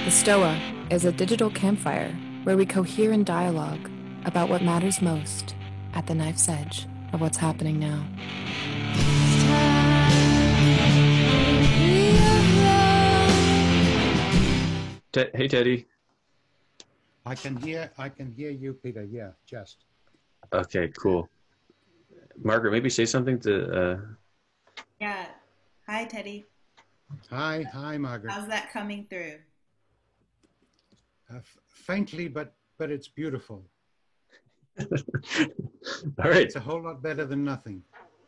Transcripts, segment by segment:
The Stoa is a digital campfire where we cohere in dialogue about what matters most at the knife's edge of what's happening now. Hey, Teddy. I can hear you, Peter. Yeah, just. Okay, cool. Margaret, maybe say something to. Yeah. Hi, Teddy. Hi, Margaret. How's that coming through? Faintly, but it's beautiful. All right, It's a whole lot better than nothing.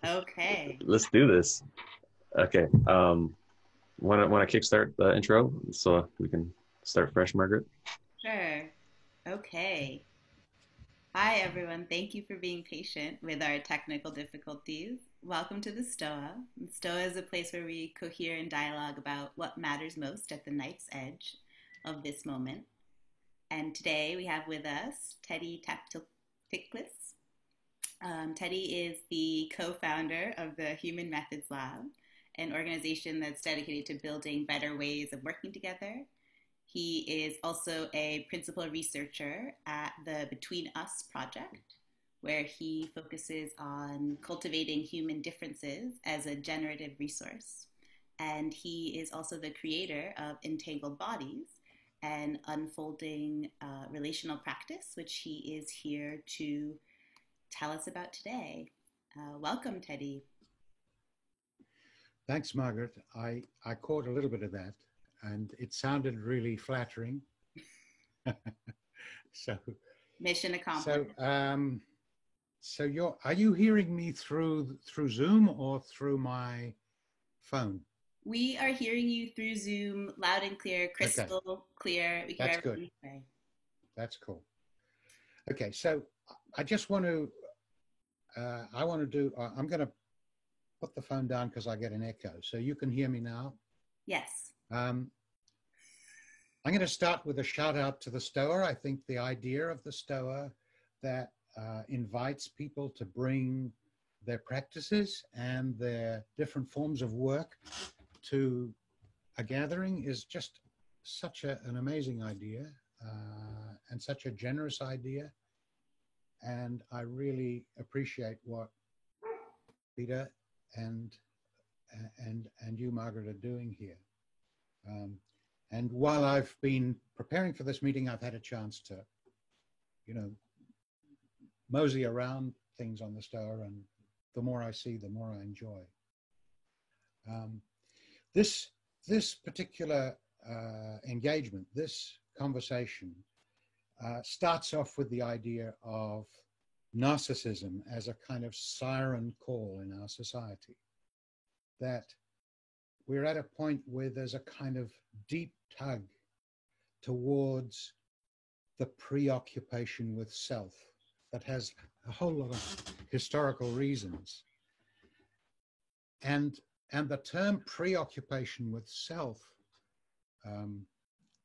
Okay. let's do this. Okay. Want to kickstart the intro so we can start fresh, Margaret? Sure. Okay. Hi, everyone. Thank you for being patient with our technical difficulties. Welcome to the Stoa. The Stoa is a place where we cohere in dialogue about what matters most at the knife's edge of this moment. And today we have with us Teddy Taptiklis. Teddy is the co-founder of the Human Methods Lab, an organization that's dedicated to building better ways of working together. He is also a principal researcher at the Between Us project, where he focuses on cultivating human differences as a generative resource. And he is also the creator of Entangled Bodies, an unfolding relational practice, which he is here to tell us about today. Welcome, Teddy. Thanks, Margaret. I caught a little bit of that, and it sounded really flattering. so Mission accomplished. So are you hearing me through Zoom or through my phone? We are hearing you through Zoom, loud and clear, crystal clear. We That's good. That's cool. Okay, so I just want to. I'm going to put the phone down because I get an echo. So you can hear me now? Yes. I'm going to start with a shout out to the Stoa. I think the idea of the Stoa that invites people to bring their practices and their different forms of work to a gathering is just such an amazing idea and such a generous idea. And I really appreciate what Peter and you, Margaret, are doing here. And while I've been preparing for this meeting, I've had a chance to, mosey around things on the Stoa, and the more I see, the more I enjoy. This particular engagement, this conversation, starts off with the idea of narcissism as a kind of siren call in our society, that we're at a point where there's a kind of deep tug towards the preoccupation with self that has a whole lot of historical reasons. And the term preoccupation with self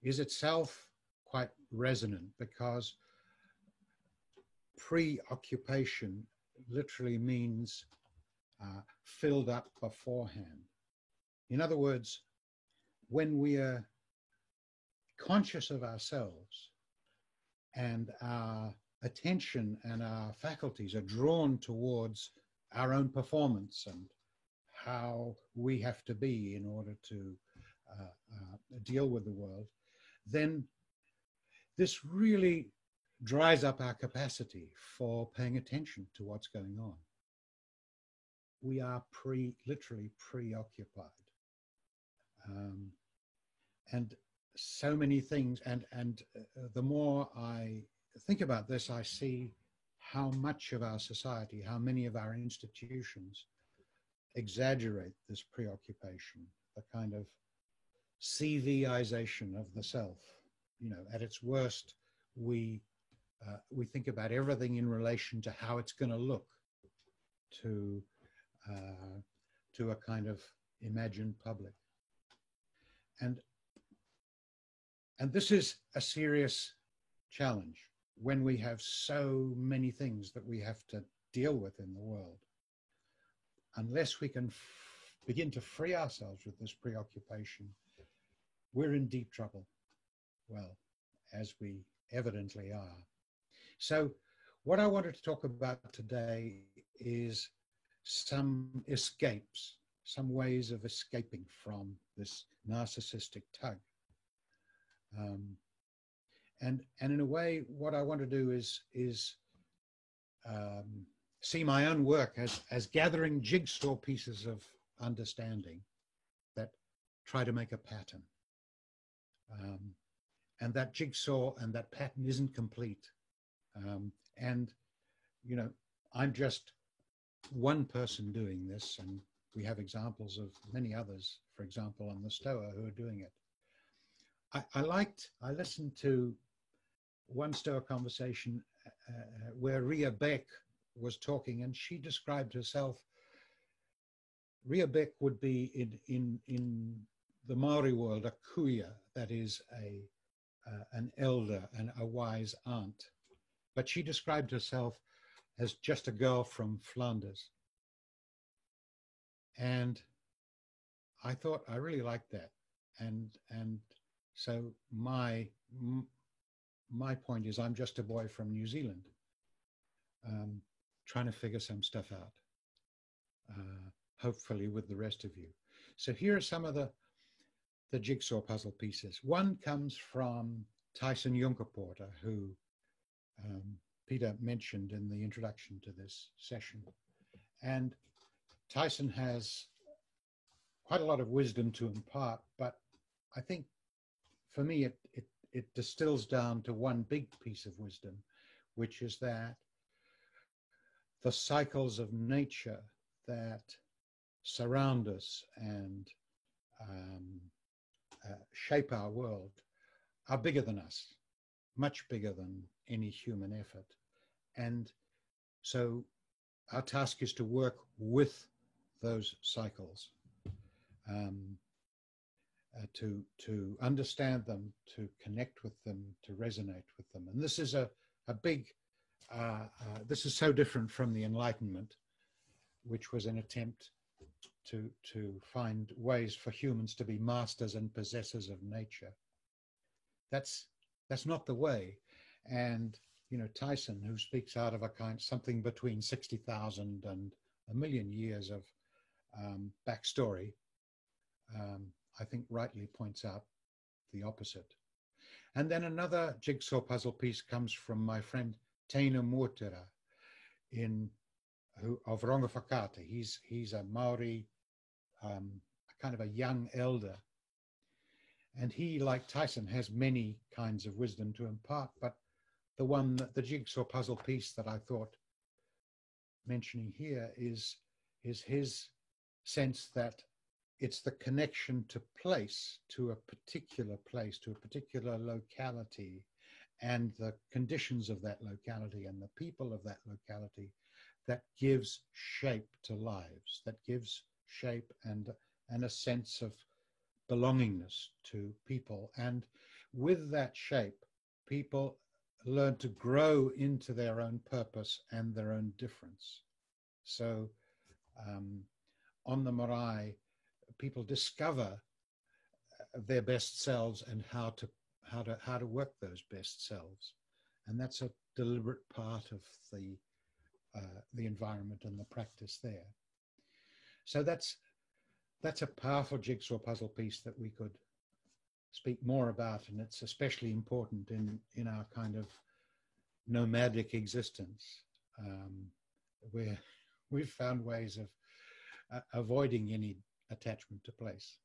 is itself quite resonant, because preoccupation literally means filled up beforehand. In other words, when we are conscious of ourselves and our attention and our faculties are drawn towards our own performance and how we have to be in order to deal with the world, then this really dries up our capacity for paying attention to what's going on. We are literally preoccupied. And so many things, and the more I think about this, I see how much of our society, how many of our institutions exaggerate this preoccupation, the kind of CVization of the self. At its worst, we think about everything in relation to how it's going to look to a kind of imagined public. And this is a serious challenge when we have so many things that we have to deal with in the world. Unless we can begin to free ourselves with this preoccupation, we're in deep trouble. well, as we evidently are. So what I wanted to talk about today is some escapes, some ways of escaping from this narcissistic tug. And in a way, what I want to do is see my own work as gathering jigsaw pieces of understanding that try to make a pattern. And that jigsaw and that pattern isn't complete. And, you know, I'm just one person doing this, and we have examples of many others, for example, on the Stoa who are doing it. I listened to one Stoa conversation where Ria Beck was talking, and she described herself. Ria Beck would be in the Maori world a kuia, that is an elder and a wise aunt. But she described herself as just a girl from Flanders. And I thought I really liked that. And so my point is I'm just a boy from New Zealand, trying to figure some stuff out, hopefully with the rest of you. So here are some of the jigsaw puzzle pieces. One comes from Tyson Yunkaporta, who Peter mentioned in the introduction to this session. And Tyson has quite a lot of wisdom to impart, but I think for me, it distills down to one big piece of wisdom, which is that the cycles of nature that surround us and shape our world are bigger than us, much bigger than any human effort. And so our task is to work with those cycles, to understand them, to connect with them, to resonate with them. And this is a big, this is so different from the Enlightenment, which was an attempt to find ways for humans to be masters and possessors of nature. That's not the way. And, you know, Tyson, who speaks out of something between 60,000 and 1 million years of backstory, I think rightly points out the opposite. And then another jigsaw puzzle piece comes from my friend Teina Muotera of Rongofakata. He's a Maori, kind of a young elder. And he, like Tyson, has many kinds of wisdom to impart, but the jigsaw puzzle piece that I thought mentioning here is his sense that it's the connection to place, to a particular place, to a particular locality, and the conditions of that locality and the people of that locality that gives shape to lives, that gives shape and a sense of belongingness to people. And with that shape, people learn to grow into their own purpose and their own difference. So on the marae, people discover their best selves and how to work those best selves. And that's a deliberate part of the environment and the practice there. So that's a powerful jigsaw puzzle piece that we could speak more about, and it's especially important in our kind of nomadic existence, where we've found ways of avoiding any attachment to place.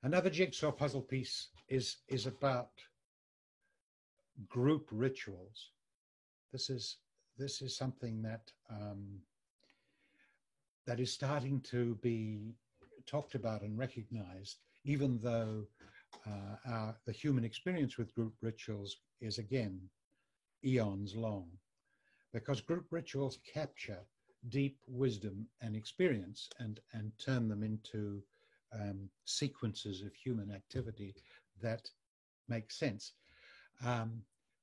Another jigsaw puzzle piece is about group rituals. This is something that that is starting to be talked about and recognized, even though the human experience with group rituals is, again, eons long, because group rituals capture deep wisdom and experience and turn them into sequences of human activity that make sense.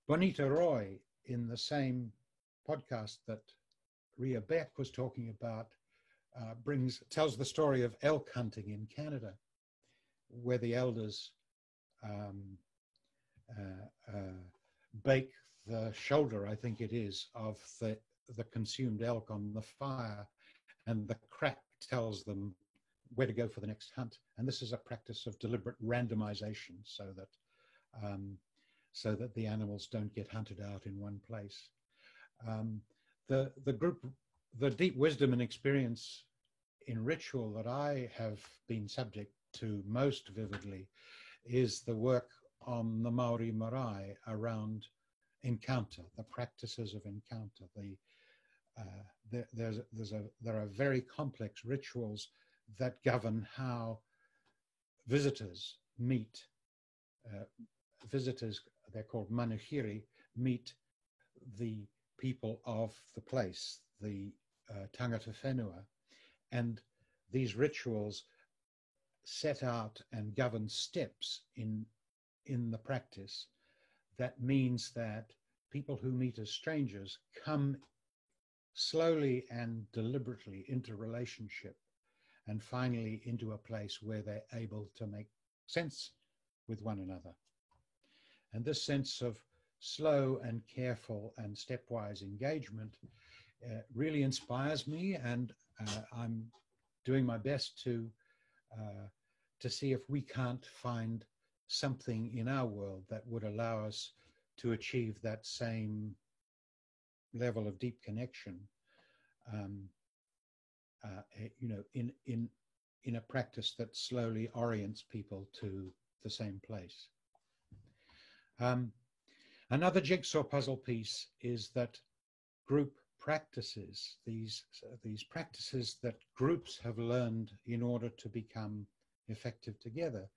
Bonita Roy, in the same podcast that Ria Beck was talking about, tells the story of elk hunting in Canada, where the elders um, bake the shoulder, I think it is, of the consumed elk on the fire, and the crack tells them where to go for the next hunt. And this is a practice of deliberate randomization, so that the animals don't get hunted out in one place. The deep wisdom and experience in ritual that I have been subject to most vividly is the work on the Maori marae around encounter, the practices of encounter. There are very complex rituals that govern how visitors meet. Visitors, they're called manuhiri, meet the people of the place, the tangata whenua. And these rituals set out and govern steps in the practice. That means that people who meet as strangers come slowly and deliberately into relationship, and finally into a place where they're able to make sense with one another. And this sense of slow and careful and stepwise engagement really inspires me, and I'm doing my best to see if we can't find something in our world that would allow us to achieve that same level of deep connection, in a practice that slowly orients people to the same place. Another jigsaw puzzle piece is that group practices, these practices that groups have learned in order to become effective together,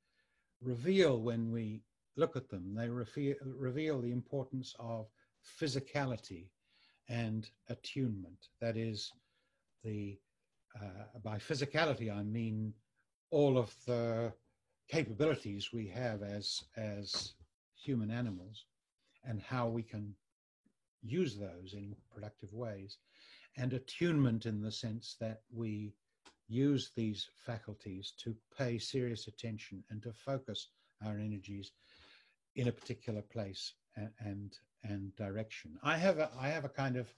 reveal, when we look at them, they reveal the importance of physicality and attunement. That is, by physicality, I mean all of the capabilities we have as human animals, and how we can use those in productive ways, and attunement in the sense that we use these faculties to pay serious attention and to focus our energies in a particular place and direction. I have a kind of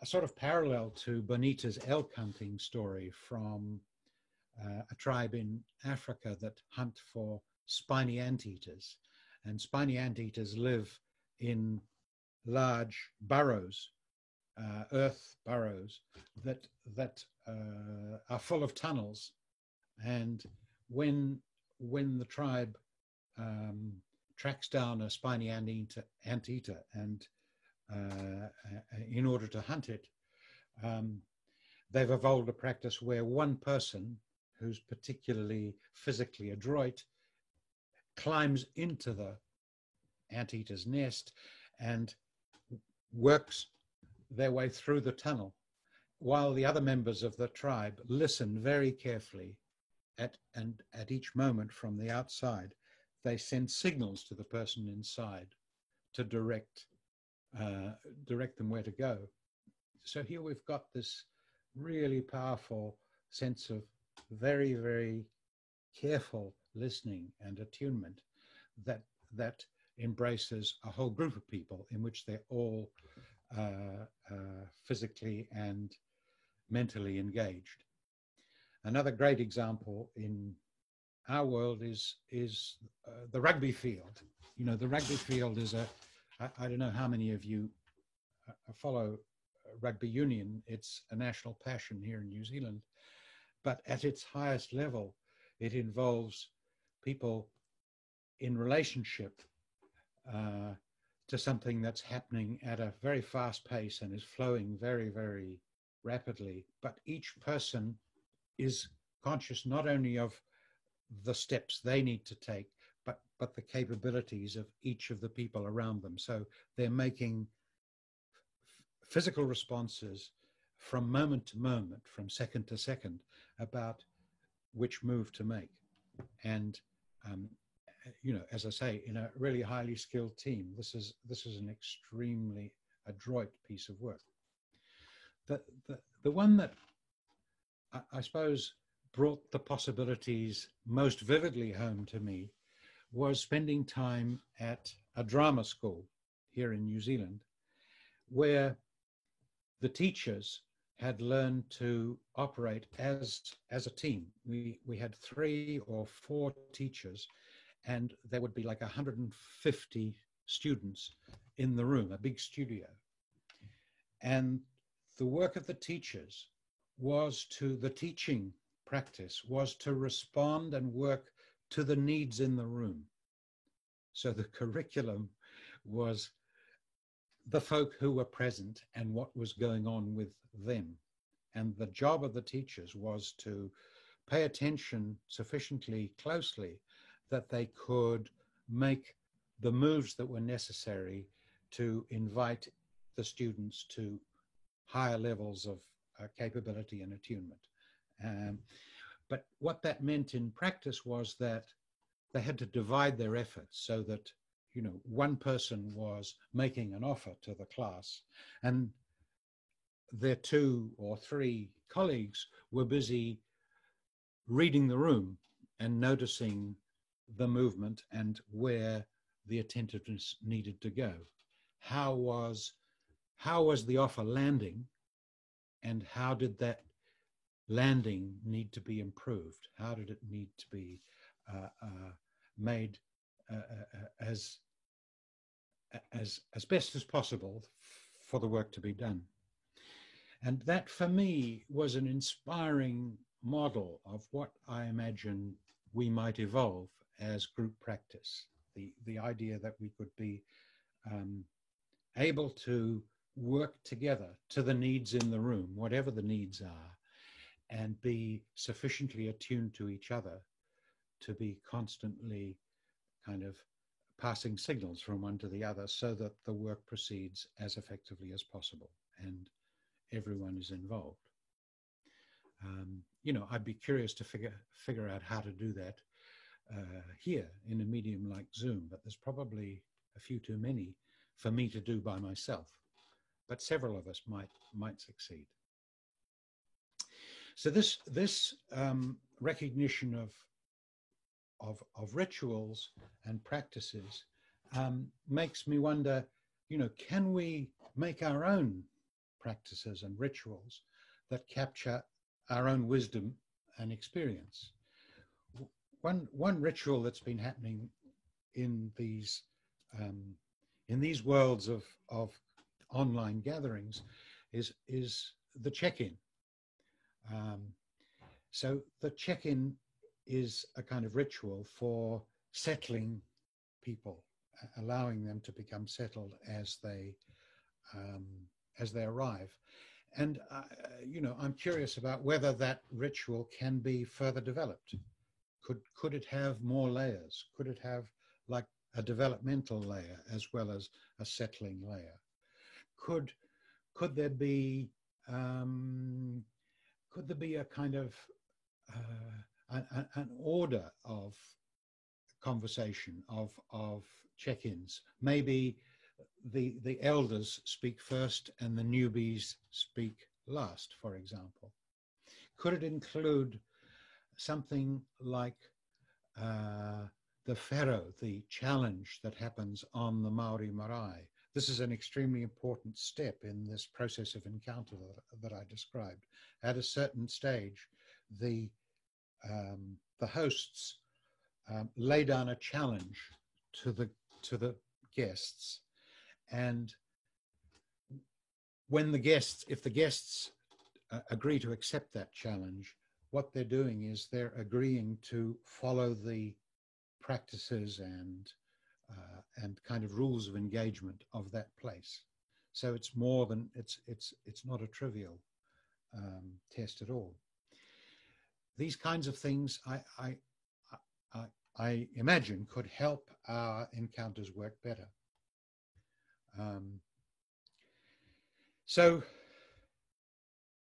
a sort of parallel to Bonita's elk hunting story from a tribe in Africa that hunt for spiny anteaters. And spiny anteaters live in large burrows, earth burrows that are full of tunnels. And when the tribe tracks down a spiny anteater and in order to hunt it, they've evolved a practice where one person who's particularly physically adroit climbs into the anteater's nest and works their way through the tunnel, while the other members of the tribe listen very carefully at each moment from the outside. They send signals to the person inside to direct them where to go. So here we've got this really powerful sense of very, very careful listening and attunement that embraces a whole group of people in which they're all physically and mentally engaged. Another great example in our world is the rugby field. You know, the rugby field is I don't know how many of you follow rugby union. It's a national passion here in New Zealand, but at its highest level, it involves people in relationship to something that's happening at a very fast pace and is flowing very, very rapidly. But each person is conscious not only of the steps they need to take, but the capabilities of each of the people around them. So they're making physical responses from moment to moment, from second to second, about which move to make. And you know, as I say, in a really highly skilled team, this is an extremely adroit piece of work. The one that I suppose brought the possibilities most vividly home to me was spending time at a drama school here in New Zealand, where the teachers had learned to operate as a team. We had 3 or 4 teachers, and there would be like 150 students in the room, a big studio. And the work of the teachers was the teaching practice was to respond and work to the needs in the room. So the curriculum was the folk who were present and what was going on with them. And the job of the teachers was to pay attention sufficiently closely that they could make the moves that were necessary to invite the students to higher levels of capability and attunement. But what that meant in practice was that they had to divide their efforts so that, you know, one person was making an offer to the class and their 2 or 3 colleagues were busy reading the room and noticing the movement and where the attentiveness needed to go. How was the offer landing, and how did that landing need to be improved? How did it need to be made as best as possible for the work to be done? And that, for me, was an inspiring model of what I imagine we might evolve as group practice. The idea that we could be able to work together to the needs in the room, whatever the needs are, and be sufficiently attuned to each other to be constantly kind of passing signals from one to the other so that the work proceeds as effectively as possible and everyone is involved. You know, I'd be curious to figure out how to do that here in a medium like Zoom, but there's probably a few too many for me to do by myself, but several of us might succeed. So this recognition of rituals and practices makes me wonder, you know, can we make our own practices and rituals that capture our own wisdom and experience? One ritual that's been happening in these worlds of online gatherings is the check-in. So the check-in is a kind of ritual for settling people, allowing them to become settled as they arrive. And you know, I'm curious about whether that ritual can be further developed. Could it have more layers? Could it have like a developmental layer as well as a settling layer? Could there be a kind of an order of conversation, of check-ins? Maybe the elders speak first and the newbies speak last, for example. Could it include something like the whero, the challenge that happens on the Maori marae? This is an extremely important step in this process of encounter that I described. At a certain stage, the hosts lay down a challenge to the guests, and if the guests agree to accept that challenge, what they're doing is they're agreeing to follow the practices and kind of rules of engagement of that place. So it's more than it's not a trivial test at all. These kinds of things I imagine could help our encounters work better. So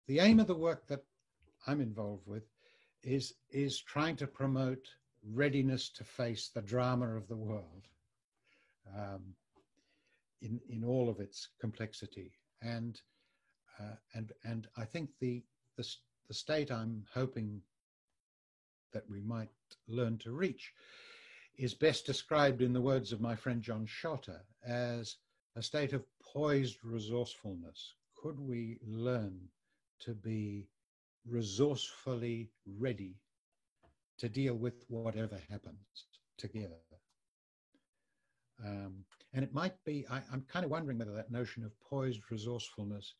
the aim of the work that I'm involved with is trying to promote readiness to face the drama of the world in all of its complexity. And I think the state I'm hoping that we might learn to reach is best described in the words of my friend John Schotter as a state of poised resourcefulness. Could we learn to be resourcefully ready to deal with whatever happens together? And it might be, I'm kind of wondering whether that notion of poised resourcefulness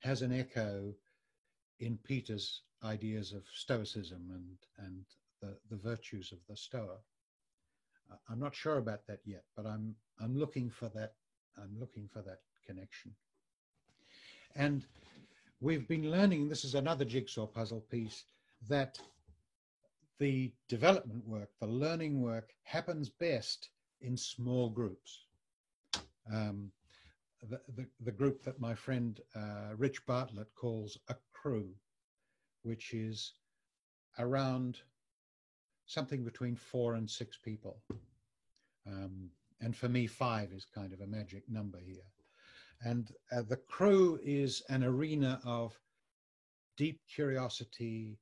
has an echo in Peter's ideas of Stoicism and the virtues of the Stoa. I'm not sure about that yet, but I'm looking for that. I'm looking for that connection. And we've been learning, this is another jigsaw puzzle piece, that the development work, the learning work happens best in small groups. The group that my friend Rich Bartlett calls a crew, which is around something between 4 and 6 people. And for me, 5 is kind of a magic number here. And the crew is an arena of deep curiosity,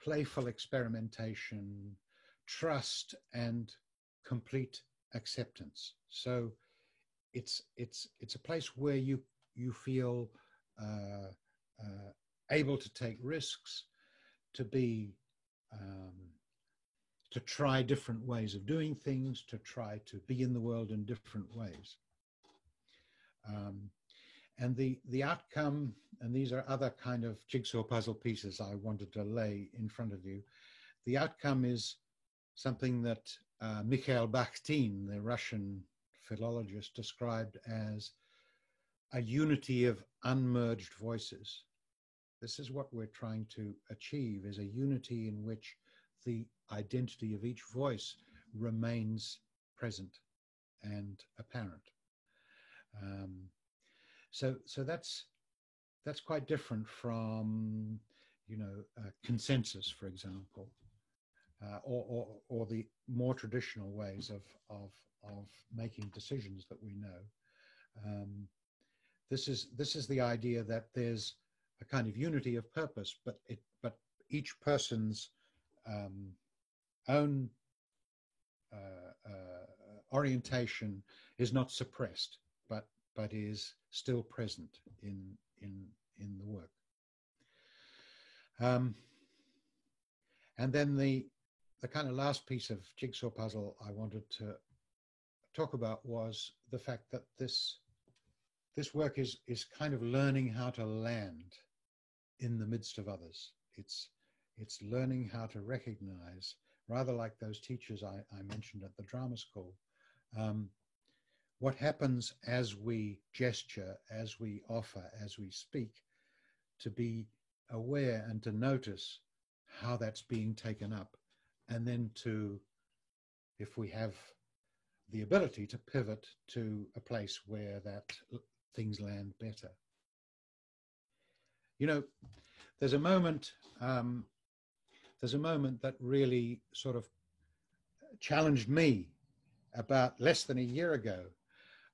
playful experimentation, trust, and complete acceptance. So it's a place where you feel able to take risks, to be to try different ways of doing things, to try to be in the world in different ways. And the outcome, and these are other kind of jigsaw puzzle pieces I wanted to lay in front of you. The outcome is something that Mikhail Bakhtin, the Russian philologist, described as a unity of unmerged voices. This is what we're trying to achieve, is a unity in which the identity of each voice remains present and apparent. So that's quite different from, consensus, for example, or the more traditional ways of making decisions that we know. This is the idea that there's a kind of unity of purpose, but each person's own orientation is not suppressed, but is still present in the work. And then the kind of last piece of jigsaw puzzle I wanted to talk about was the fact that this work is kind of learning how to land in the midst of others. It's learning how to recognize, rather like those teachers I mentioned at the drama school, what happens as we gesture, as we offer, as we speak, to be aware and to notice how that's being taken up, and then to, if we have the ability, to pivot to a place where that things land better. There's a moment that really sort of challenged me about less than a year ago.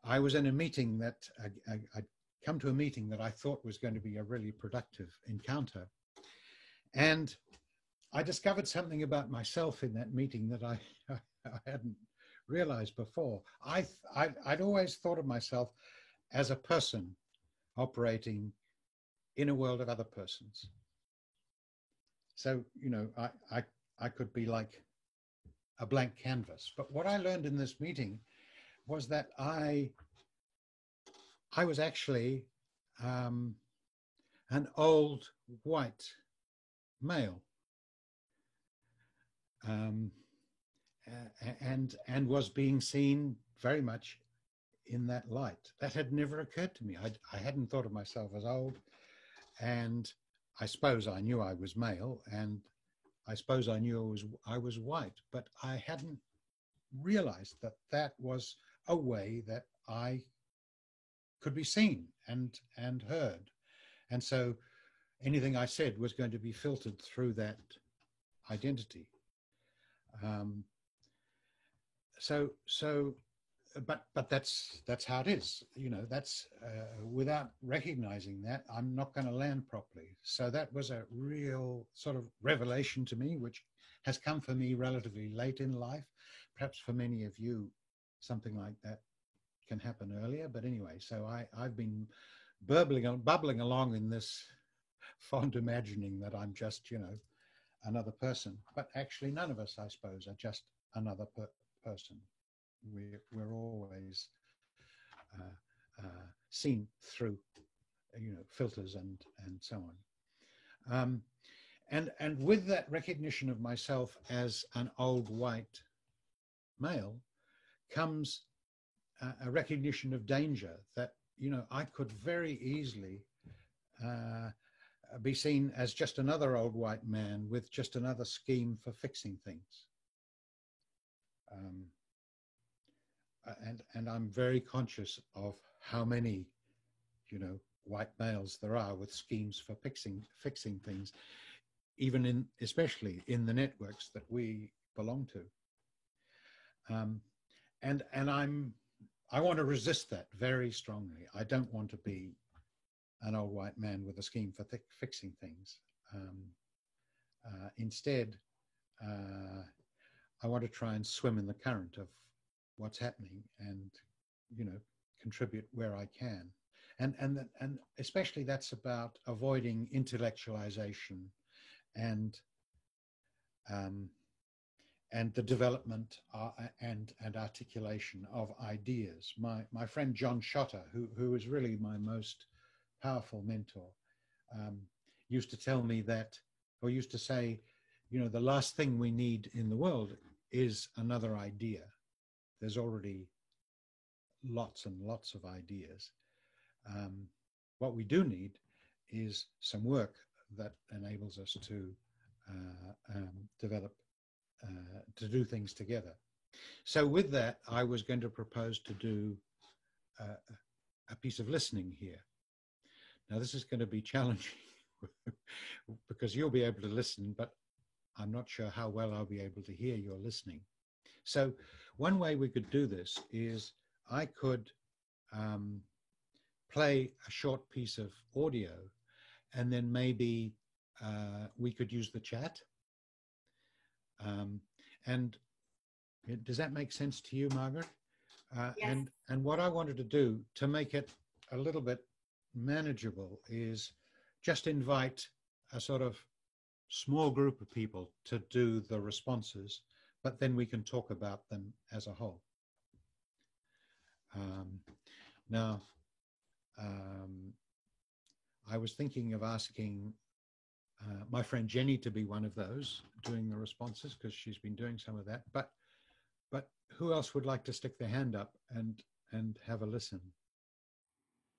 I was in a meeting that I'd come to a meeting that I thought was going to be a really productive encounter. And I discovered something about myself in that meeting that I hadn't realized before. I'd always thought of myself as a person operating in a world of other persons. So, I could be like a blank canvas. But what I learned in this meeting was that I was actually an old white male, and was being seen very much in that light. That had never occurred to me. I hadn't thought of myself as old, and I suppose I knew I was male, and I suppose I knew I was white, but I hadn't realized that was a way that I could be seen and heard. And so anything I said was going to be filtered through that identity. But that's how it is. That's without recognizing that, I'm not going to land properly. So that was a real sort of revelation to me, which has come for me relatively late in life. Perhaps for many of you, something like that can happen earlier. But anyway, so I've been bubbling along in this fond imagining that I'm just, another person. But actually, none of us, I suppose, are just another person. We're always seen through, filters and so on. And with that recognition of myself as an old white male comes a recognition of danger that, I could very easily be seen as just another old white man with just another scheme for fixing things. And I'm very conscious of how many, white males there are with schemes for fixing things, especially in the networks that we belong to. And I want to resist that very strongly. I don't want to be an old white man with a scheme for fixing things. Instead, I want to try and swim in the current of what's happening and, contribute where I can. And especially that's about avoiding intellectualization and the development and articulation of ideas. My friend John Schotter, who is really my most powerful mentor, used to tell me that, or used to say, the last thing we need in the world is another idea. There's already lots and lots of ideas. What we do need is some work that enables us to develop, to do things together. So with that, I was going to propose to do a piece of listening here. Now, this is going to be challenging because you'll be able to listen, but I'm not sure how well I'll be able to hear your listening. So one way we could do this is I could play a short piece of audio, and then maybe we could use the chat. And does that make sense to you, Margaret? Yes. And what I wanted to do to make it a little bit manageable is just invite a sort of small group of people to do the responses, but then we can talk about them as a whole. Now, I was thinking of asking my friend Jenny to be one of those doing the responses, because she's been doing some of that. But who else would like to stick their hand up and have a listen?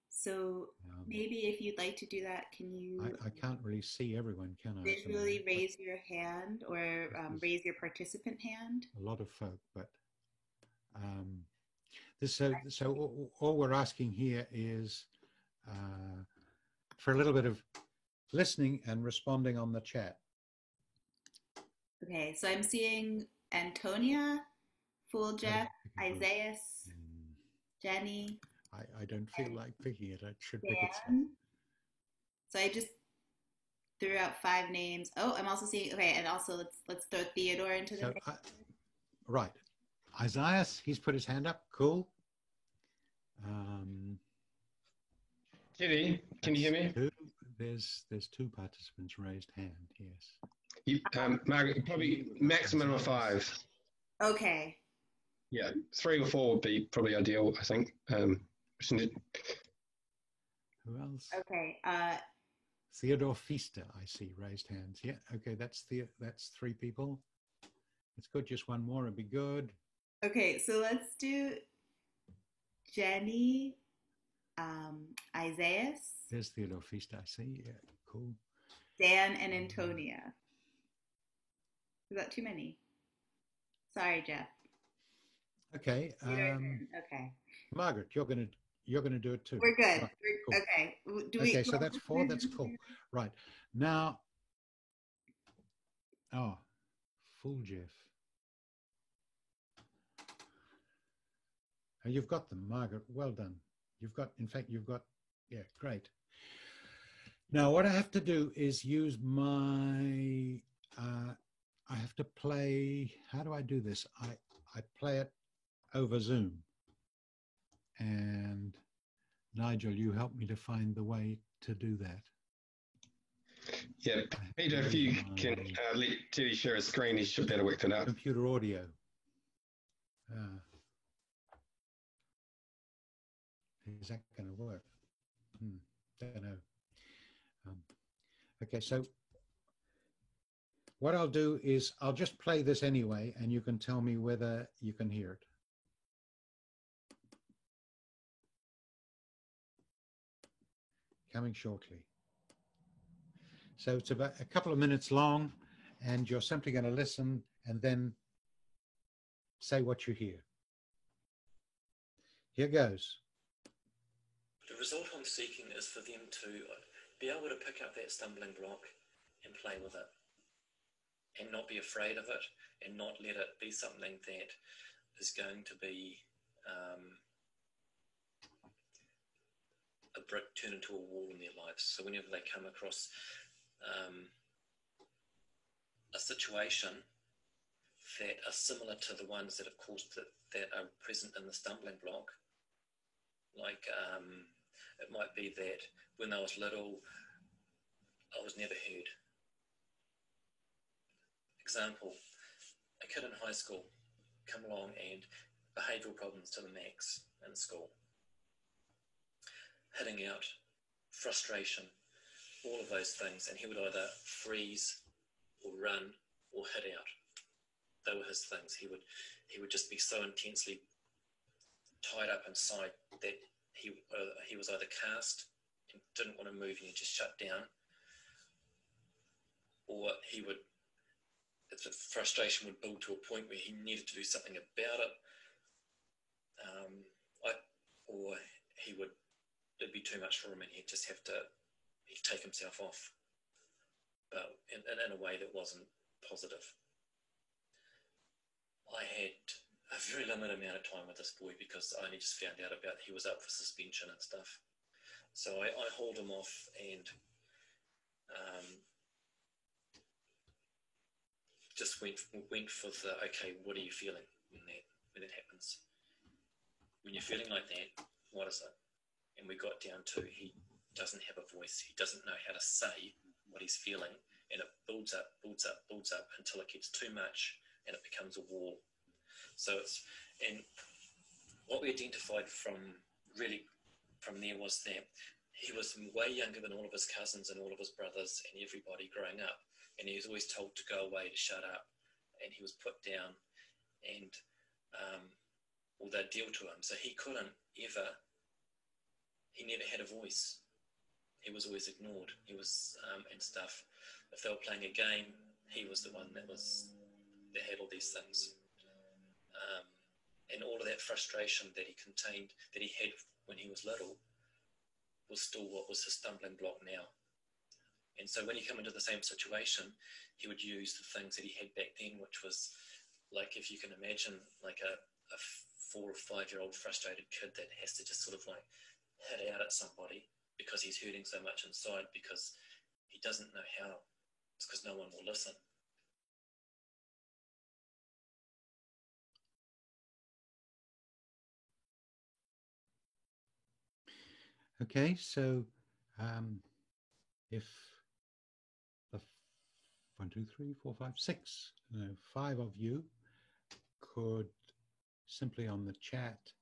So maybe if you'd like to do that, can you? I can't really see everyone, can I? Visually raise your hand or raise your participant hand. A lot of folk, but so all we're asking here is for a little bit of listening and responding on the chat. Okay, so I'm seeing Antonia, Fool Jeff, Isaiah, Jenny. I don't feel like picking it. I should pick it. So I just threw out 5 names. Oh, I'm also seeing, okay, and also let's throw Theodore into the mix. Right. Isaiah, he's put his hand up. Cool. Kitty, can you hear me? There's 2 participants raised hand, yes. Margaret, probably maximum of 5. Okay. Yeah, 3 or 4 would be probably ideal, I think. Who else? Okay. Theodore Feaster, I see, raised hands. Yeah, okay, that's 3 people. It's good, just one more would be good. Okay, so let's do Jenny, Isaiah. There's Theodore Feaster, I see. Yeah, cool. Dan and Antonia. Is that too many? Sorry, Jeff. Okay. Okay. Margaret, you're gonna do it too. We're good. Right, cool. Okay. Okay, so that's 4. That's cool. Right now. Oh, Fool Jeff. Oh, you've got them, Margaret. Well done. Yeah, great. Now, what I have to do is use my. I have have to play, how do I do this? I play it over Zoom. And Nigel, you help me to find the way to do that. Yeah, Peter, if you can let Teddy share his screen, he should be able to work it out. Computer audio. Is that going to work? Don't know. Okay, so what I'll do is I'll just play this anyway, and you can tell me whether you can hear it. Coming shortly. So it's about a couple of minutes long, and you're simply going to listen and then say what you hear. Here goes. The result I'm seeking is for them to be able to pick up that stumbling block and play with it, and not be afraid of it, and not let it be something that is going to be a brick turned into a wall in their lives. So whenever they come across a situation that are similar to the ones that have caused that are present in the stumbling block, like it might be that when I was little, I was never heard. Example, a kid in high school come along and behavioural problems to the max in school. Hitting out, frustration, all of those things, and he would either freeze or run or hit out. They were his things. He would just be so intensely tied up inside that he was either cast and didn't want to move and he just shut down, or the frustration would build to a point where he needed to do something about it, or it'd be too much for him and he'd take himself off, but in a way that wasn't positive. I had a very limited amount of time with this boy because I only just found out about he was up for suspension and stuff. So I hauled him off and just went for the, okay, what are you feeling when that happens? When you're feeling like that, what is it? And we got down to he doesn't have a voice. He doesn't know how to say what he's feeling, and it builds up until it gets too much and it becomes a wall. So and what we identified from there was that he was way younger than all of his cousins and all of his brothers and everybody growing up, and he was always told to go away, to shut up, and he was put down, and or they'd deal to him. So he never had a voice. He was always ignored. He was and stuff. If they were playing a game, he was the one that had all these things, and all of that frustration that he contained, that he had when he was little, was still what was his stumbling block now. And so when he come into the same situation, he would use the things that he had back then, which was like, if you can imagine, like a 4 or 5 year old frustrated kid that has to just sort of like hit out at somebody because he's hurting so much inside because he doesn't know how. It's because no one will listen. Okay, so if the 1, 2, 3, 4, 5, 6, 5 of you could simply on the chat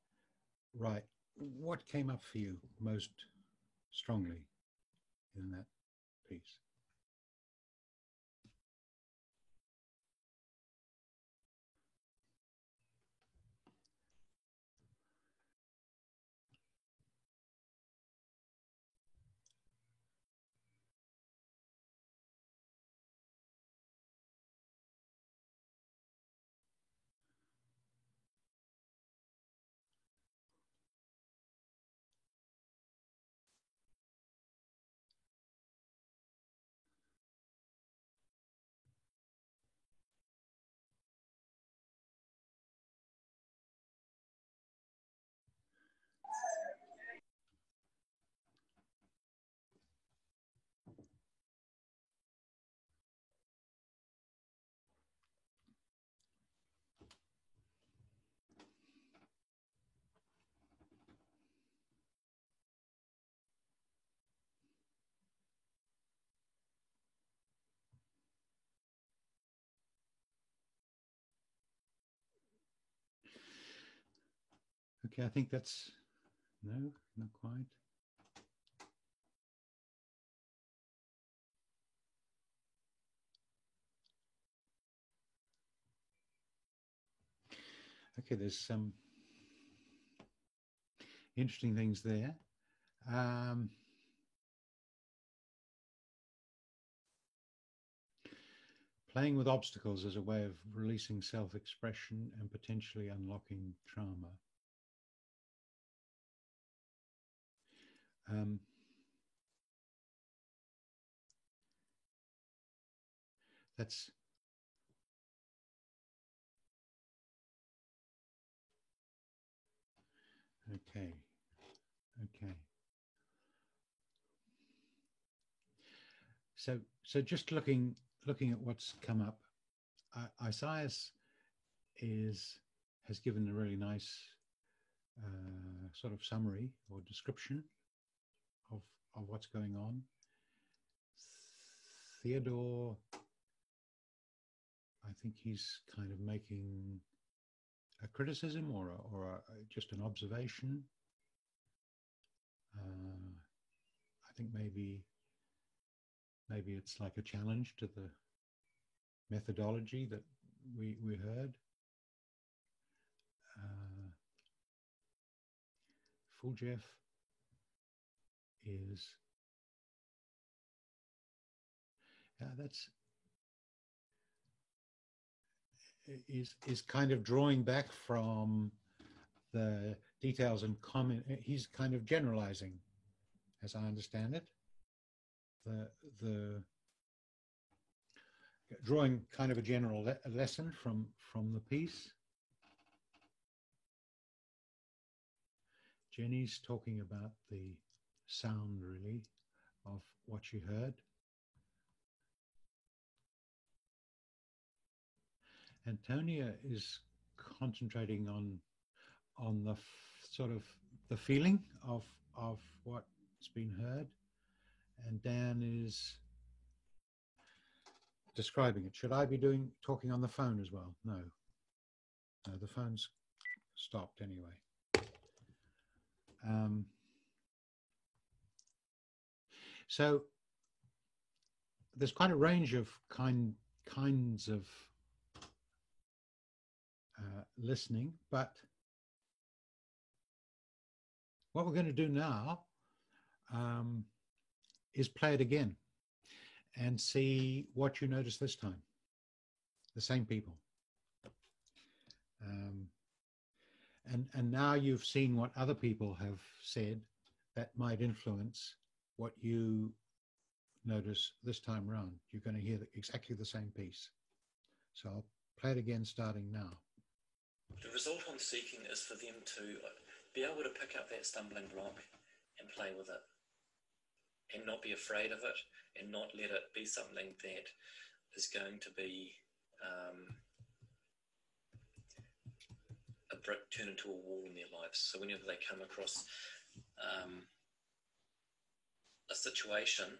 write what came up for you most strongly in that piece. Okay, I think that's, no, not quite. Okay, there's some interesting things there. Playing with obstacles as a way of releasing self-expression and potentially unlocking trauma. That's okay. Okay. So just looking at what's come up, Isaias has given a really nice sort of summary or description of what's going on. Theodore, I think he's kind of making a criticism or just an observation. I think maybe it's like a challenge to the methodology that we heard. Fuljeff is kind of drawing back from the details and comment. He's kind of generalizing, as I understand it. The drawing kind of a general lesson from the piece. Jenny's talking about the sound, really, of what she heard. Antonia is concentrating on the sort of the feeling of what's been heard, and Dan is describing it. Should I be talking on the phone as well? No, the phone's stopped anyway. So there's quite a range of kinds of listening, but what we're going to do now is play it again and see what you notice this time. The same people. And now you've seen what other people have said that might influence what you notice this time round. You're going to hear exactly the same piece. So I'll play it again starting now. The result I'm seeking is for them to be able to pick up that stumbling block and play with it and not be afraid of it and not let it be something that is going to be a brick turned into a wall in their lives. So whenever they come across a situation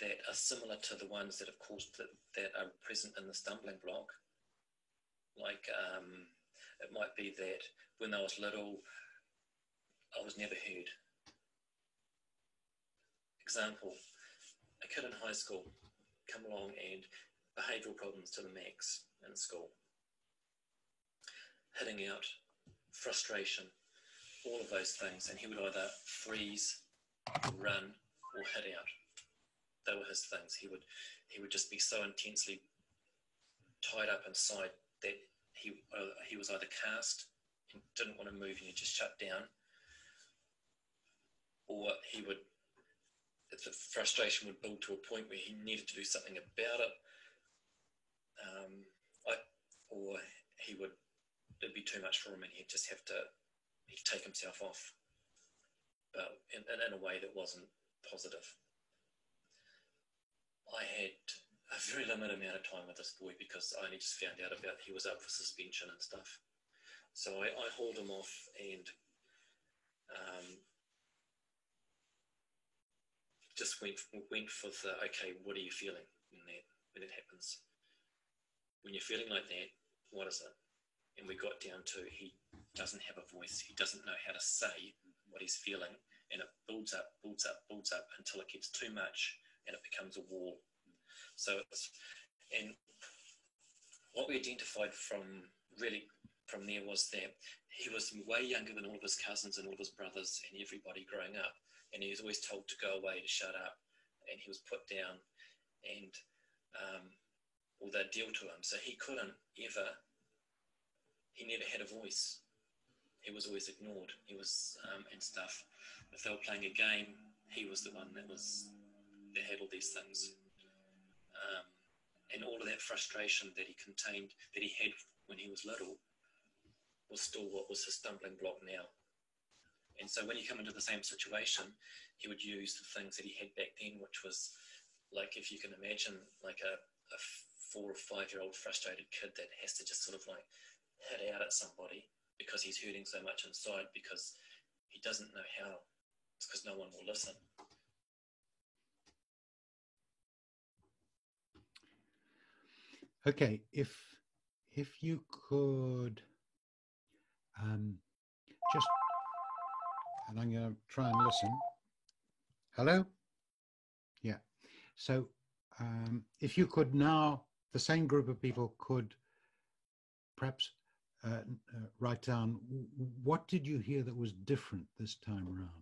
that are similar to the ones that have caused that are present in the stumbling block, like it might be that when I was little, I was never heard. Example, a kid in high school come along and behavioural problems to the max in school. Hitting out, frustration, all of those things, and he would either freeze, run, or hit out. They were his things. He would just be so intensely tied up inside that he was either cast and didn't want to move and he just shut down, or the frustration would build to a point where he needed to do something about it, or it'd be too much for him and he'd take himself off, but in a way that wasn't positive. I had a very limited amount of time with this boy because I only just found out about he was up for suspension and stuff. So I hauled him off and just went for the, okay, what are you feeling when it happens? When you're feeling like that, what is it? And we got down to he doesn't have a voice. He doesn't know how to say what he's feeling, and it builds up until it gets too much and it becomes a wall. So and what we identified from there was that he was way younger than all of his cousins and all of his brothers and everybody growing up, and he was always told to go away, to shut up, and he was put down, and or they'd deal to him. So he never had a voice. He was always ignored. He was and stuff. If they were playing a game, he was the one that had all these things, and all of that frustration that he contained, that he had when he was little, was still what was his stumbling block now. And so when he come into the same situation, he would use the things that he had back then, which was like, if you can imagine, like a 4 or 5 year old frustrated kid that has to just sort of like hit out at somebody because he's hurting so much inside because he doesn't know how. It's because no one will listen. Okay, if you could just, and I'm going to try and listen. Hello? Yeah. So if you could now, the same group of people could perhaps write down, what did you hear that was different this time around?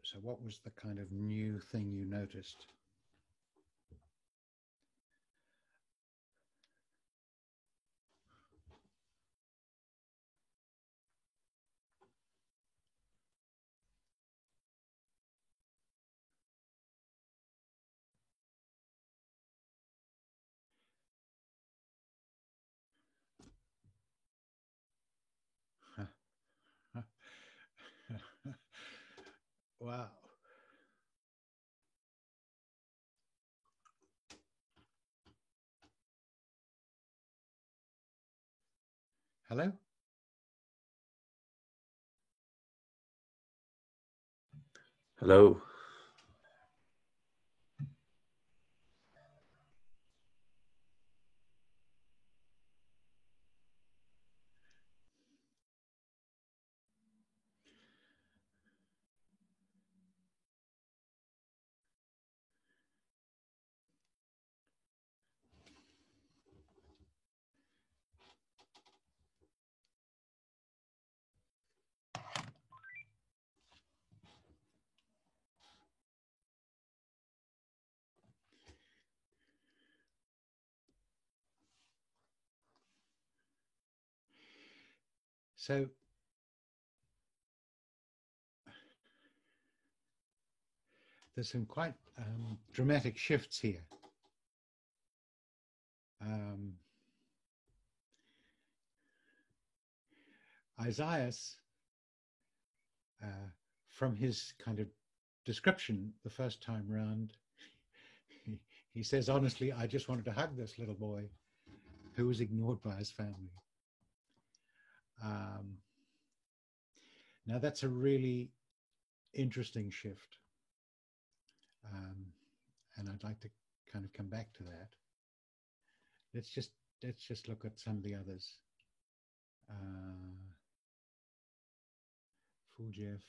So what was the kind of new thing you noticed? Wow. Hello? Hello. So there's some quite dramatic shifts here. Isaias, from his kind of description the first time round, he says, honestly, I just wanted to hug this little boy who was ignored by his family. Now that's a really interesting shift. And I'd like to kind of come back to that. Let's just look at some of the others. Fuljev.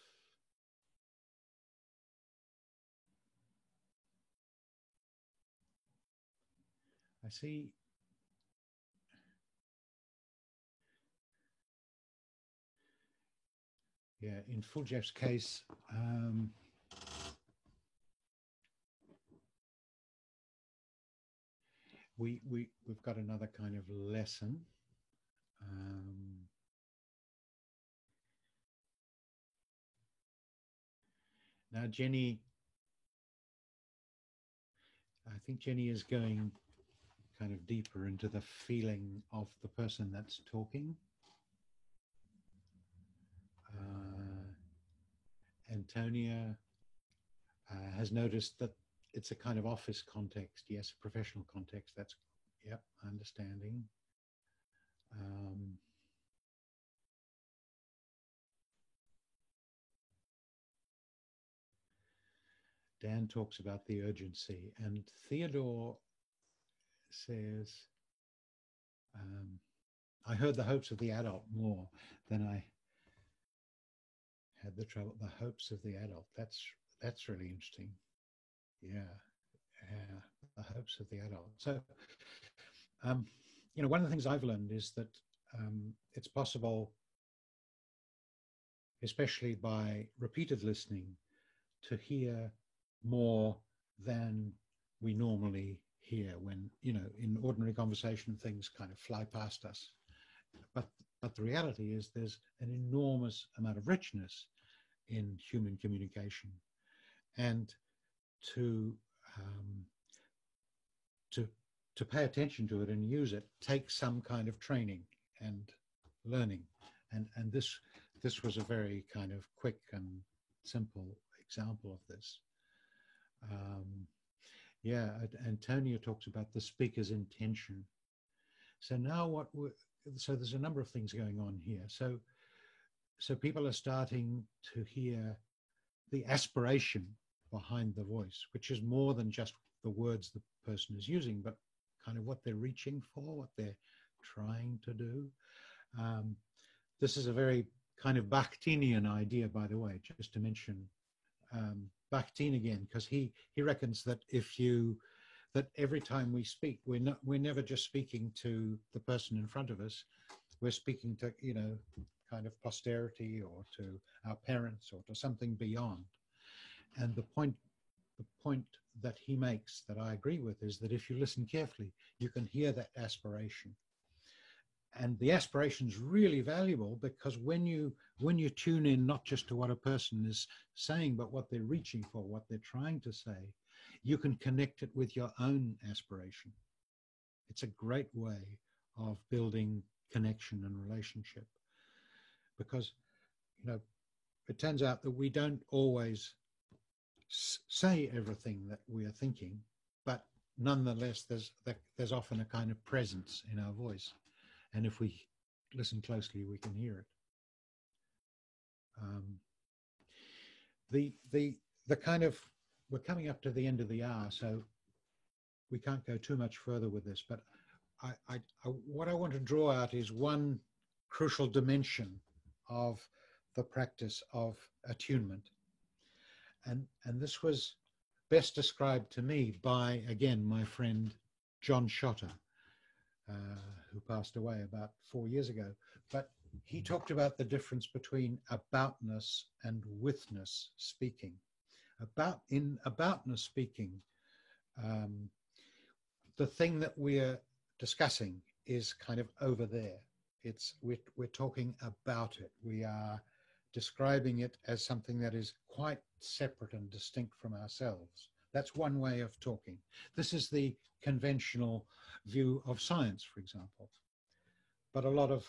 I see. Yeah, in Fuljev's case, we've got another kind of lesson. Now Jenny, I think Jenny is going kind of deeper into the feeling of the person that's talking. Antonia has noticed that it's a kind of office context. Yes, a professional context. That's, yep, understanding. Dan talks about the urgency, and Theodore says, I heard the hopes of the adult more than I had the trouble. The hopes of the adult. That's really interesting. Yeah, the hopes of the adult. So, one of the things I've learned is that it's possible, especially by repeated listening, to hear more than we normally hear when, in ordinary conversation, things kind of fly past us. But the reality is there's an enormous amount of richness in human communication, and to pay attention to it and use it takes some kind of training and learning, and this was a very kind of quick and simple example of this. Antonio talks about the speaker's intention. So now so there's a number of things going on here. So people are starting to hear the aspiration behind the voice, which is more than just the words the person is using, but kind of what they're reaching for, what they're trying to do. This is a very kind of Bakhtinian idea, by the way, just to mention Bakhtin again, because he reckons that that every time we speak, we're never just speaking to the person in front of us. We're speaking to, kind of posterity, or to our parents, or to something beyond. And the point that he makes, that I agree with, is that if you listen carefully, you can hear that aspiration. And the aspiration is really valuable, because when you tune in not just to what a person is saying, but what they're reaching for, what they're trying to say, you can connect it with your own aspiration. It's a great way of building connection and relationship, because it turns out that we don't always say everything that we are thinking, but nonetheless there's often a kind of presence in our voice, and if we listen closely, we can hear it. The kind of, we're coming up to the end of the hour, so we can't go too much further with this, but what I want to draw out is one crucial dimension of the practice of attunement. And this was best described to me by, again, my friend John Schotter, who passed away about 4 years ago. But he talked about the difference between aboutness and withness speaking. In aboutness speaking, the thing that we're discussing is kind of over there. We're talking about it. We are describing it as something that is quite separate and distinct from ourselves. That's one way of talking. This is the conventional view of science, for example. But a lot of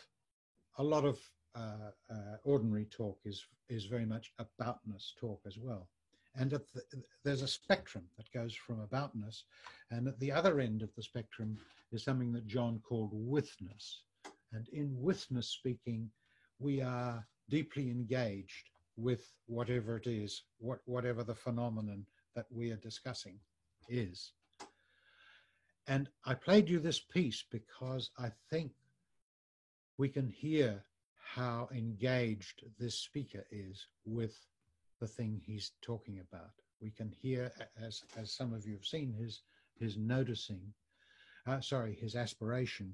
ordinary talk is very much aboutness talk as well. And there's a spectrum that goes from aboutness, and at the other end of the spectrum is something that John called withness. And in withness speaking, we are deeply engaged with whatever it is, whatever the phenomenon that we are discussing is. And I played you this piece because I think we can hear how engaged this speaker is with the thing he's talking about. We can hear, as some of you have seen, his noticing, his aspiration,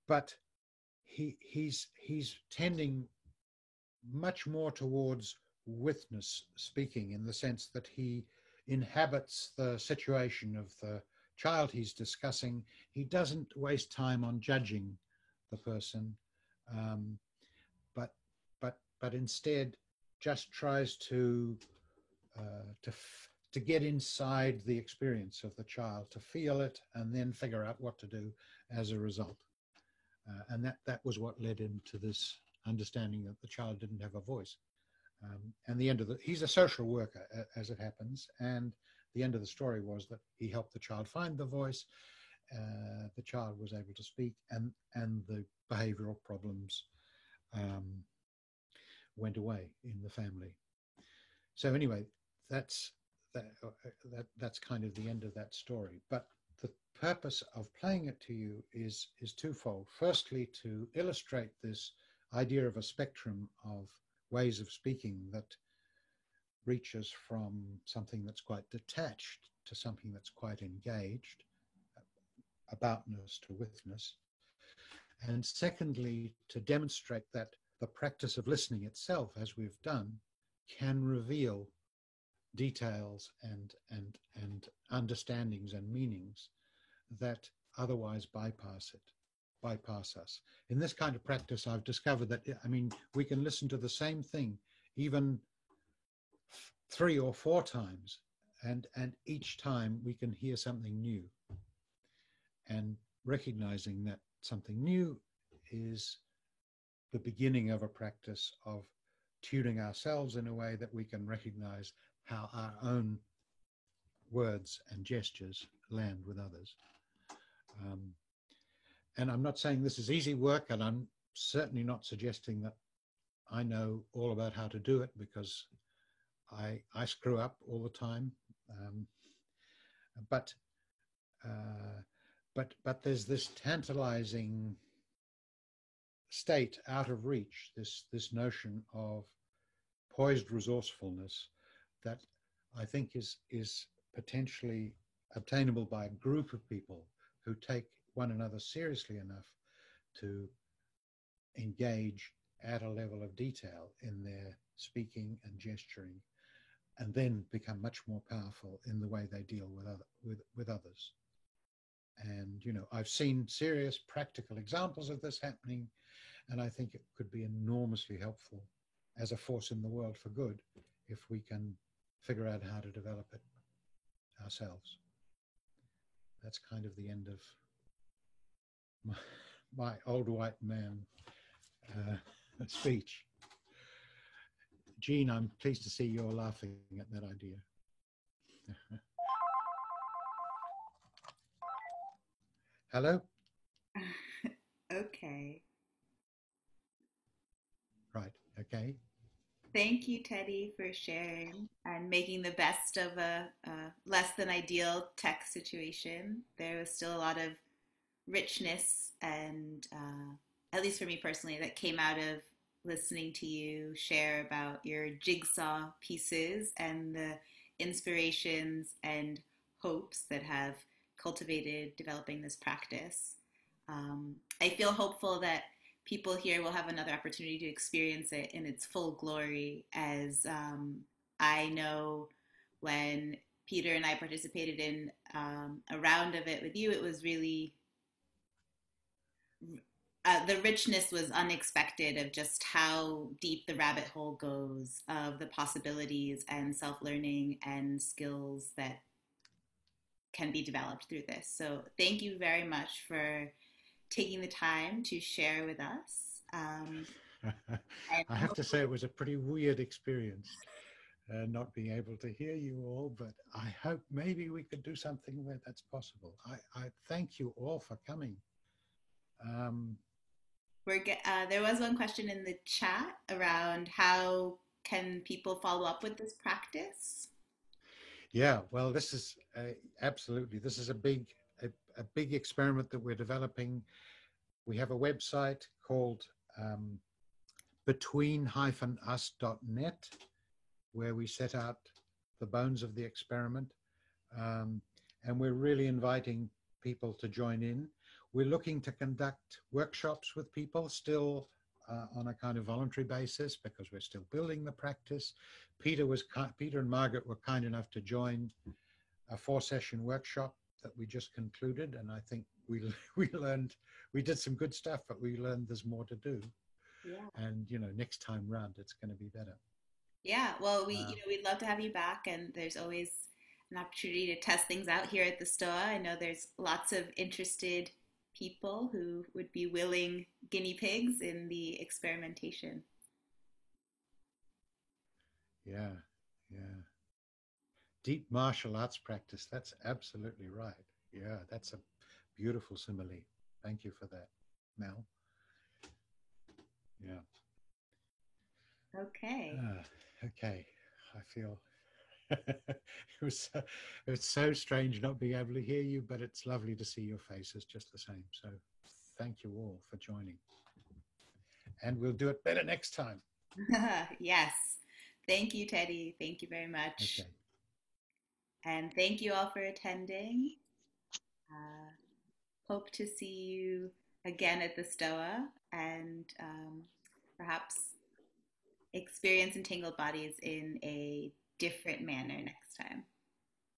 but he's tending much more towards witness speaking, in the sense that he inhabits the situation of the child he's discussing. He doesn't waste time on judging the person, but instead just tries to get inside the experience of the child, to feel it, and then figure out what to do as a result. And that was what led him to this understanding that the child didn't have a voice. And he's a social worker, as it happens, and the end of the story was that he helped the child find the voice. The child was able to speak, and the behavioral problems went away in the family. So anyway, that's kind of the end of that story. But the purpose of playing it to you is twofold. Firstly, to illustrate this idea of a spectrum of ways of speaking that reaches from something that's quite detached to something that's quite engaged, aboutness to withness. And secondly, to demonstrate that the practice of listening itself, as we've done, can reveal details and understandings and meanings that otherwise bypass us. In this kind of practice, I've discovered that, I mean, we can listen to the same thing even 3 or 4 times, and each time we can hear something new. And recognizing that something new is the beginning of a practice of tuning ourselves in a way that we can recognize how our own words and gestures land with others. And I'm not saying this is easy work, and I'm certainly not suggesting that I know all about how to do it, because I screw up all the time. But there's this tantalizing state out of reach, this notion of poised resourcefulness that I think is potentially obtainable by a group of people who take one another seriously enough to engage at a level of detail in their speaking and gesturing, and then become much more powerful in the way they deal with others. And, you know, I've seen serious practical examples of this happening, and I think it could be enormously helpful as a force in the world for good if we can figure out how to develop it ourselves. That's kind of the end of my old white man speech. Jean, I'm pleased to see you're laughing at that idea. Hello? Okay. Right, okay. Thank you, Teddy, for sharing and making the best of a less than ideal tech situation. There was still a lot of richness and, at least for me personally, that came out of listening to you share about your jigsaw pieces and the inspirations and hopes that have cultivated developing this practice. I feel hopeful that people here will have another opportunity to experience it in its full glory, as I know when Peter and I participated in a round of it with you, it was really, the richness was unexpected of just how deep the rabbit hole goes of the possibilities and self-learning and skills that can be developed through this. So thank you very much for taking the time to share with us. I have to say it was a pretty weird experience, not being able to hear you all, but I hope maybe we could do something where that's possible. I thank you all for coming. There was one question in the chat around how can people follow up with this practice? Yeah, well, this is absolutely, this is a big experiment that we're developing. We have a website called between-us.net, where we set out the bones of the experiment. And we're really inviting people to join in. We're looking to conduct workshops with people still on a kind of voluntary basis, because we're still building the practice. Peter and Margaret were kind enough to join a 4-session workshop that we just concluded, and I think we did some good stuff, but we learned there's more to do. Yeah. And next time round it's going to be better. Yeah, well, we'd love to have you back, and there's always an opportunity to test things out here at the STOA. I know there's lots of interested people who would be willing guinea pigs in the experimentation. Yeah. Deep martial arts practice. That's absolutely right. Yeah, that's a beautiful simile. Thank you for that, Mel. Yeah. Okay. Okay. I feel It's so strange not being able to hear you, but it's lovely to see your faces just the same. So thank you all for joining. And we'll do it better next time. Yes. Thank you, Teddy. Thank you very much. Okay. And thank you all for attending. Hope to see you again at the STOA, and perhaps experience Entangled Bodies in a different manner next time.